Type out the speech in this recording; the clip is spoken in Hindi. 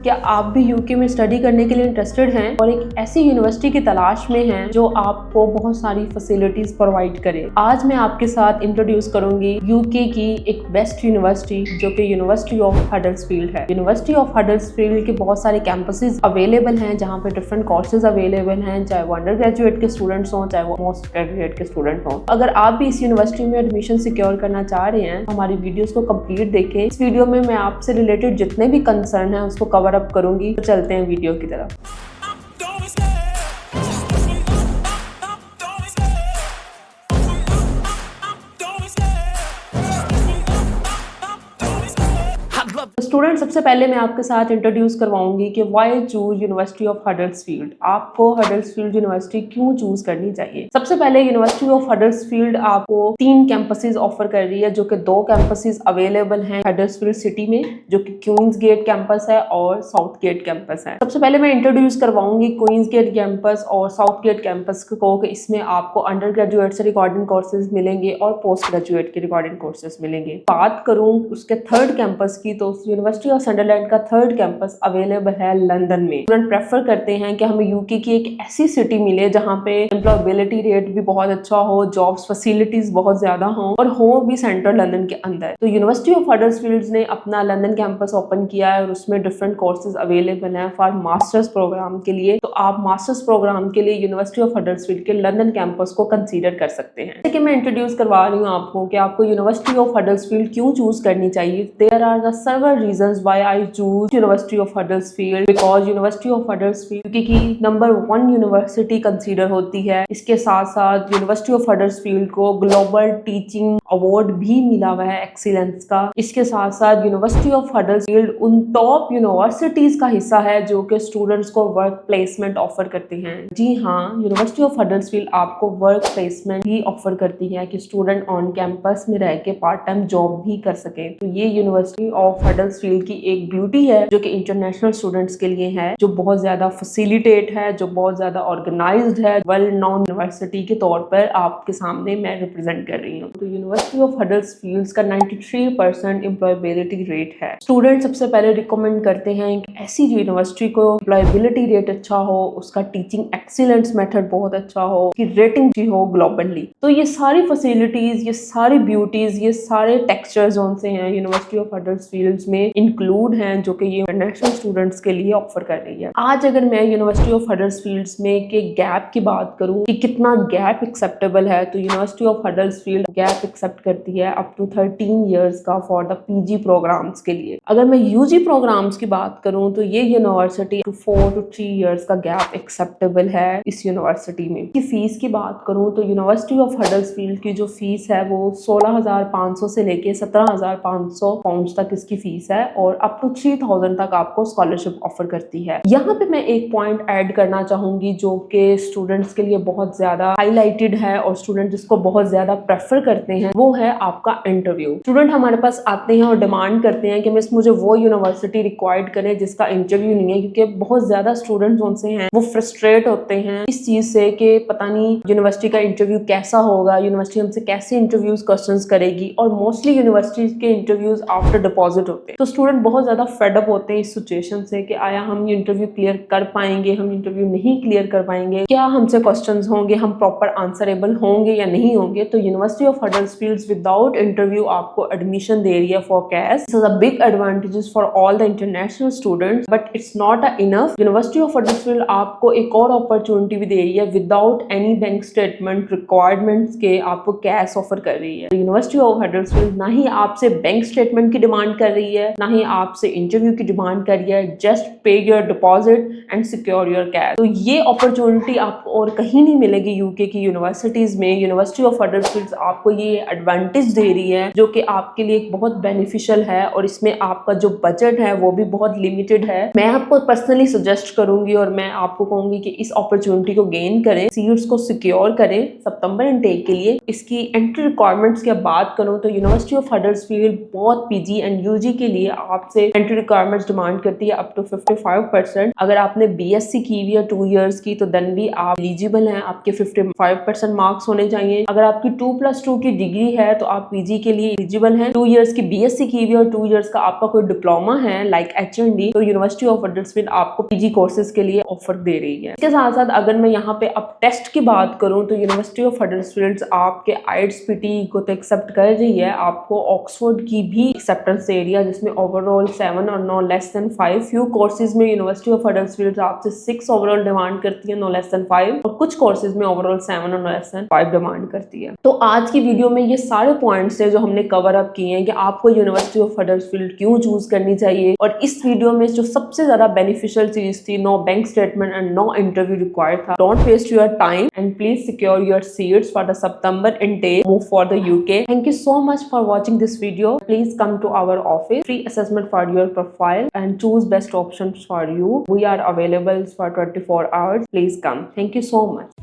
क्या आप भी यूके में स्टडी करने के लिए इंटरेस्टेड हैं और एक ऐसी यूनिवर्सिटी की तलाश में हैं जो आपको बहुत सारी फैसिलिटीज प्रोवाइड करे? आज मैं आपके साथ इंट्रोड्यूस करूंगी यूके की एक बेस्ट यूनिवर्सिटी जो कि यूनिवर्सिटी ऑफ हडर्सफील्ड है। यूनिवर्सिटी ऑफ हडर्सफील्ड के बहुत सारे कैंपसेस अवेलेबल हैं जहाँ पे डिफरेंट कोर्सेज अवेलेबल हैं, चाहे वो अंडर ग्रेजुएट के स्टूडेंट्स हों चाहे वो पोस्ट ग्रेजुएट के स्टूडेंट हों। अगर आप भी इस यूनिवर्सिटी में एडमिशन सिक्योर करना चाह रहे हैं, हमारी वीडियोस को कंप्लीट देखें। इस वीडियो में मैं आपसे रिलेटेड जितने भी कंसर्न है उसको कवर अप करूंगी। तो चलते हैं वीडियो की तरफ। स्टूडेंट, सबसे पहले मैं आपके साथ इंट्रोड्यूस करवाऊंगी कि why choose university of Huddersfield. आपको हडर्सफील्ड यूनिवर्सिटी क्यों चूज करनी चाहिए? सबसे पहले यूनिवर्सिटी ऑफ हडर्सफील्ड आपको 3 कैंपसेस ऑफर कर रही है, जो कि 2 कैंपसेस अवेलेबल हैं हडर्सफील्ड सिटी में, जो कि क्वींस गेट कैंपस है और साउथ गेट कैंपस है। सबसे पहले मैं इंट्रोड्यूस करवाऊंगी क्वींस गेट कैंपस और साउथ गेट कैंपस को, कि इसमें आपको अंडर ग्रेजुएट से रिकॉर्डिंग कोर्सेज मिलेंगे और पोस्ट ग्रेजुएट के रिकॉर्डिंग कोर्सेज मिलेंगे। बात करूं उसके थर्ड कैंपस की, तो यूनिवर्सिटी ऑफ संडरलैंड का थर्ड कैंपस अवेलेबल है लंदन में। स्टूडेंट प्रेफर करते हैं कि हमें यूके की एक ऐसी सिटी मिले जहां पे एम्प्लॉयबिलिटी रेट भी बहुत अच्छा हो, जॉब्स फैसिलिटीज बहुत ज्यादा हो और हो भी सेंट्रल लंदन के अंदर। तो यूनिवर्सिटी ऑफ हडर्सफील्ड ने अपना लंदन कैंपस ओपन किया है और उसमें डिफरेंट कोर्सेज अवेलेबल हैं फॉर मास्टर्स प्रोग्राम के लिए। तो आप मास्टर्स प्रोग्राम के लिए यूनिवर्सिटी ऑफ हडर्सफील्ड के लंदन कैंपस को कंसीडर कर सकते हैं। जैसे कि मैं इंट्रोड्यूस करवा रही हूँ आपको कि आपको यूनिवर्सिटी ऑफ हडर्सफील्ड क्यों चूज करनी चाहिए। There are the several reasons why I choose University of Huddersfield, because University of Huddersfield क्योंकि नंबर 1 यूनिवर्सिटी कंसीडर होती है। इसके साथ साथ यूनिवर्सिटी ऑफ हडर्सफील्ड को ग्लोबल टीचिंग अवार्ड भी मिला हुआ है एक्सीलेंस का। इसके साथ साथ यूनिवर्सिटी ऑफ हडर्सफील्ड उन टॉप यूनिवर्सिटीज का हिस्सा है जो कि स्टूडेंट्स को वर्क प्लेसमेंट ऑफर करते हैं। जी हाँ, यूनिवर्सिटी ऑफ हडर्सफील्ड आपको वर्क प्लेसमेंट भी ऑफर करती है कि स्टूडेंट ऑन कैंपस में रह के पार्ट टाइम जॉब भी कर सके। तो ये यूनिवर्सिटी ऑफ हडर्सफील्ड की एक ब्यूटी है जो कि इंटरनेशनल स्टूडेंट्स के लिए है, जो बहुत ज्यादा फैसिलिटेट है, जो बहुत ज्यादा ऑर्गेनाइज्ड है, वेल नोन यूनिवर्सिटी के तौर पर आपके सामने मैं रिप्रेजेंट कर रही हूँ। तो यूनिवर्सिटी ऑफ हडर्सफील्ड का 93% एम्प्लॉयबिलिटी रेट है। स्टूडेंट सबसे पहले रिकमेंड करते हैं कि ऐसी यूनिवर्सिटी को एम्प्लॉयबिलिटी रेट अच्छा हो, उसका टीचिंग एक्सीलेंस मेथड बहुत अच्छा हो, कि रेटिंग अच्छी हो ग्लोबली। तो ये सारी फैसिलिटीज, ये सारी ब्यूटीज, ये सारे टेक्सचर जोन से हैं यूनिवर्सिटी ऑफ हडर्सफील्ड में इंक्लूड हैं, जो कि ये इंटरनेशनल स्टूडेंट्स के लिए ऑफर कर रही है। आज अगर मैं यूनिवर्सिटी ऑफ हडर्सफील्ड में के गैप की बात करूं कि कितना गैप एक्सेप्टेबल है, तो university of Huddersfield gap accept करती है अप टू 13 इयर्स का फॉर द पीजी प्रोग्राम्स के लिए। अगर मैं यूजी प्रोग्राम्स की बात करूं तो ये यूनिवर्सिटी 4 to 3 इयर्स का गैप एक्सेप्टेबल है इस यूनिवर्सिटी में। की फीस की बात करूं तो यूनिवर्सिटी ऑफ हडर्सफील्ड की जो फीस है वो 16,500 से लेके 17,500 पाउंड तक इसकी फीस है और अप टू 3,000 तक आपको स्कॉलरशिप ऑफर करती है। यहाँ पे मैं एक पॉइंट ऐड करना चाहूंगी जो कि स्टूडेंट्स के लिए बहुत ज्यादा हाईलाइटेड है और स्टूडेंट जिसको बहुत ज्यादा प्रेफर करते हैं, वो है आपका इंटरव्यू। स्टूडेंट हमारे पास आते हैं और डिमांड करते हैं कि मिस मुझे वो यूनिवर्सिटी रिक्वायर्ड करें जिसका इंटरव्यू नहीं है, क्योंकि बहुत ज्यादा स्टूडेंट्स उनसे हैं वो फ्रस्ट्रेट होते हैं इस चीज से कि पता नहीं यूनिवर्सिटी का इंटरव्यू कैसा होगा, यूनिवर्सिटी हमसे कैसे इंटरव्यूज क्वेश्चंस करेगी, और मोस्टली यूनिवर्सिटी के इंटरव्यूज आफ्टर डिपॉजिट होते हैं। तो स्टूडेंट बहुत ज्यादा फेडअप होते हैं इस सिचुएशन से कि आया हम इंटरव्यू क्लियर कर पाएंगे, हम इंटरव्यू नहीं क्लियर कर पाएंगे, क्या हमसे क्वेश्चंस होंगे, हम प्रॉपर आंसरेबल होंगे या नहीं होंगे। तो university of Huddersfield without interview आपको एडमिशन दे रही है for cash. This is a big advantages for all the international students, but it's not enough. University of Huddersfield आपको एक और अपॉर्चुनिटी भी दे रही है, without any bank statement requirements के आपको कैश ऑफर कर रही है। यूनिवर्सिटी ऑफ हडर्सफील्ड ना ही आपसे बैंक स्टेटमेंट की डिमांड कर रही है, ना ही आपसे इंटरव्यू की डिमांड कर रही है। जस्ट पे your deposit and secure your cash. तो ये अपॉर्चुनिटी आपको और कहीं नहीं मिलेगी यूके की यूनिवर्सिटीज में। यूनिवर्सिटी ऑफ हडर्सफील्ड आपको ये एडवांटेज दे रही है जो कि आपके लिए बहुत बेनिफिशियल है, और इसमें आपका जो बजट है वो भी बहुत लिमिटेड है। मैं आपको पर्सनली सजेस्ट करूंगी और मैं आपको कहूंगी कि इस अपॉर्चुनिटी को गेन करें, सीट्स को सिक्योर करें सितंबर इनटेक के लिए। इसकी एंट्री रिक्वायरमेंट्स की बात करूं तो यूनिवर्सिटी ऑफ हडर्सफील्ड बहुत पीजी एंड यूजी के लिए आपसे एंट्री रिक्वायरमेंट्स डिमांड करती है अप टू 55%। अगर आपने बीएससी की हुई है 2 इयर्स की तो देन भी आप एलिजिबल हैं, आपके 55% मार्क्स होने चाहिए। अगर आपकी 2+2 की डिग्री है तो आप पीजी के लिए एलिजिबल हैं। 2 इयर्स की बीएससी की हुई और 2 इयर्स का आपका कोई डिप्लोमा है लाइक एचएनडी, तो यूनिवर्सिटी ऑफ हडर्सफील्ड आपको पीजी कोर्सेज के लिए ऑफर दे रही है। इसके साथ साथ अगर मैं यहाँ पे अब टेस्ट की बात करूँ तो यूनिवर्सिटी ऑफ हडर्सफील्ड आपके आइट्स पीटी को तो एक्सेप्ट कर रही है, आपको ऑक्सफोर्ड की भी एक्सेप्टेंस दे रही है जिसमें ओवरऑल 7 और no less than 5। Few courses में यूनिवर्सिटी ऑफ हडर्सफील्ड आपसे 6 ओवरऑल डिमांड करती है, नो लेस देन 5, और कुछ कोर्सेज में ओवरऑल 7 और नो लेस देन 5 डिमांड करती है। तो आज की वीडियो में ये सारे पॉइंट्स है जो हमने कवर अप किए हैं कि आपको यूनिवर्सिटी ऑफ हडर्सफील्ड क्यों चूज करनी चाहिए। और इस वीडियो में जो सबसे ज्यादा बेनिफिशियल चीज थी, no bank statement and no interview required था। Don't waste your time and please secure your seats for the September intake, move for the UK. Thank you so much for watching this video. Please come to our office, free assessment for your profile and choose best options for you. We are available for 24 hours. Please come. Thank you so much.